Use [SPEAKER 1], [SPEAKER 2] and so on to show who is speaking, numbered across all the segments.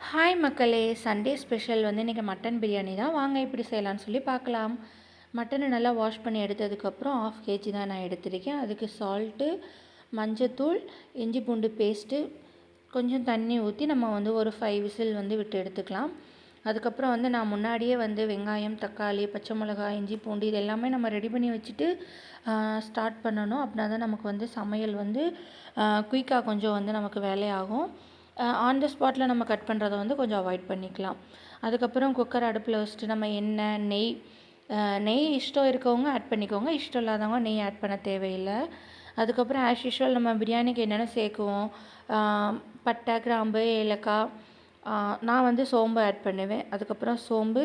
[SPEAKER 1] Hi மக்களே, Sunday special வந்து இன்றைக்கி மட்டன் பிரியாணி தான். வாங்க எப்படி செய்யலான்னு சொல்லி பார்க்கலாம். மட்டனை நல்லா வாஷ் பண்ணி எடுத்ததுக்கப்புறம் 1/2 kg தான் நான் எடுத்திருக்கேன். அதுக்கு சால்ட்டு, மஞ்சத்தூள், இஞ்சி பூண்டு பேஸ்ட்டு, கொஞ்சம் தண்ணி ஊற்றி நம்ம வந்து ஒரு 5 விசில் வந்து விட்டு எடுத்துக்கலாம். அதுக்கப்புறம் வந்து நான் முன்னாடியே வந்து வெங்காயம், தக்காளி, பச்சை மிளகாய், இஞ்சி பூண்டு இது எல்லாமே நம்ம ரெடி பண்ணி வச்சுட்டு ஸ்டார்ட் பண்ணணும். அப்படின்னா தான் நமக்கு வந்து சமையல் வந்து குயிக்காக கொஞ்சம் வந்து நமக்கு வேலையாகும். ஆன் த ஸ்பாட்டில் நம்ம கட் பண்ணுறத வந்து கொஞ்சம் அவாய்ட் பண்ணிக்கலாம். அதுக்கப்புறம் குக்கர் அடுப்பில் வச்சுட்டு நம்ம எண்ணெய், நெய் இஷ்டம் இருக்கவங்க ஆட் பண்ணிக்கோங்க, இஷ்டம் இல்லாதவங்க நெய் ஆட் பண்ண தேவையில்லை. அதுக்கப்புறம் ஆஸ் யூஷுவல் நம்ம பிரியாணிக்கு என்னென்ன சேர்க்குவோம், பட்டை, கிராம்பு, ஏலக்காய், நான் வந்து சோம்பு ஆட் பண்ணுவேன். அதுக்கப்புறம் சோம்பு,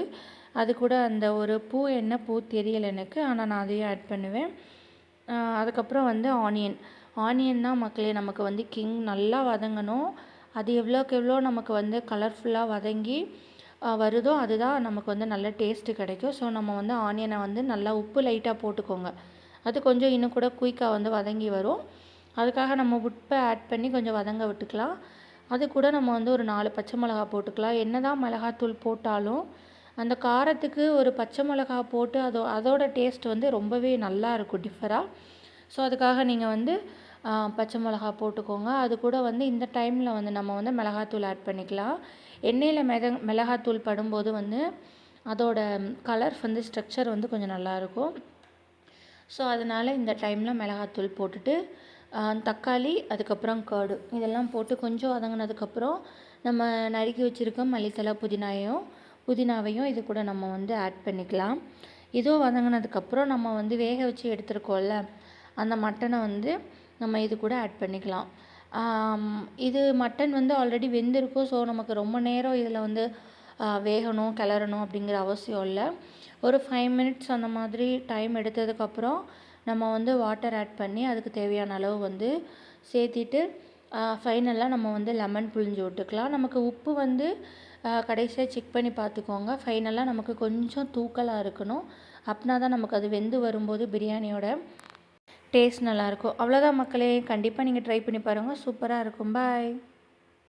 [SPEAKER 1] அது கூட அந்த ஒரு பூ என்ன பூ தெரியலை எனக்கு, ஆனால் நான் அதையும் ஆட் பண்ணுவேன். அதுக்கப்புறம் வந்து ஆனியன் தான் மக்களே நமக்கு வந்து கிங். நல்லா வதங்கணும். அது எவ்வளோக்கு எவ்வளோ நமக்கு வந்து கலர்ஃபுல்லாக வதங்கி வருதோ அதுதான் நமக்கு வந்து நல்ல டேஸ்ட்டு கிடைக்கும். ஸோ நம்ம வந்து ஆனியனை வந்து நல்லா உப்பு லைட்டாக போட்டுக்கோங்க. அது கொஞ்சம் இன்னும் கூட குயிக்காக வந்து வதங்கி வரும். அதுக்காக நம்ம உப்பை ஆட் பண்ணி கொஞ்சம் வதங்க விட்டுக்கலாம். அது கூட நம்ம வந்து ஒரு 4 பச்சை மிளகா போட்டுக்கலாம். என்ன தான் மிளகாத்தூள் போட்டாலும் அந்த காரத்துக்கு ஒரு பச்சை மிளகா போட்டு அதோட டேஸ்ட் வந்து ரொம்பவே நல்லா இருக்கும் டிஃபராக. ஸோ அதுக்காக நீங்கள் வந்து பச்சை மிளகா போட்டுக்கோங்க. அது கூட வந்து இந்த டைமில் வந்து நம்ம வந்து மிளகாத்தூள் ஆட் பண்ணிக்கலாம். எண்ணெயில் மிளகாத்தூள் படும்போது வந்து அதோட கலர் வந்து ஸ்ட்ரக்சர் வந்து கொஞ்சம் நல்லாயிருக்கும். ஸோ அதனால் இந்த டைமில் மிளகாத்தூள் போட்டுட்டு தக்காளி, அதுக்கப்புறம் கர்டு இதெல்லாம் போட்டு கொஞ்சம் வதங்கினதுக்கப்புறம் நம்ம நறுக்கி வச்சுருக்க மல்லித்தலை, புதினாவையும் இது கூட நம்ம வந்து ஆட் பண்ணிக்கலாம். இதுவும் வதங்கினதுக்கப்புறம் நம்ம வந்து வேக வச்சு எடுத்துருக்கோம்ல அந்த மட்டனை வந்து நம்ம இது கூட ஆட் பண்ணிக்கலாம். இது மட்டன் வந்து ஆல்ரெடி வெந்திருக்கும். ஸோ நமக்கு ரொம்ப நேரம் இதில் வந்து வேகணும், கிளறணும் அப்படிங்கிற அவசியம் இல்லை. ஒரு 5 மினிட்ஸ் அந்த மாதிரி டைம் எடுத்ததுக்கப்புறம் நம்ம வந்து வாட்டர் ஆட் பண்ணி அதுக்கு தேவையான அளவு வந்து சேர்த்திட்டு ஃபைனலாக நம்ம வந்து லெமன் புழிஞ்சு விட்டுக்கலாம். நமக்கு உப்பு வந்து கடைசியாக செக் பண்ணி பார்த்துக்கோங்க. ஃபைனலாக நமக்கு கொஞ்சம் தூக்கலாக இருக்கணும். அப்படின்னா தான் நமக்கு அது வெந்து வரும்போது பிரியாணியோட டேஸ்ட் நல்லாயிருக்கும். அவ்வளோதான் மக்களே, கண்டிப்பாக நீங்கள் ட்ரை பண்ணி பாருங்கள். சூப்பராக இருக்கும். பாய்.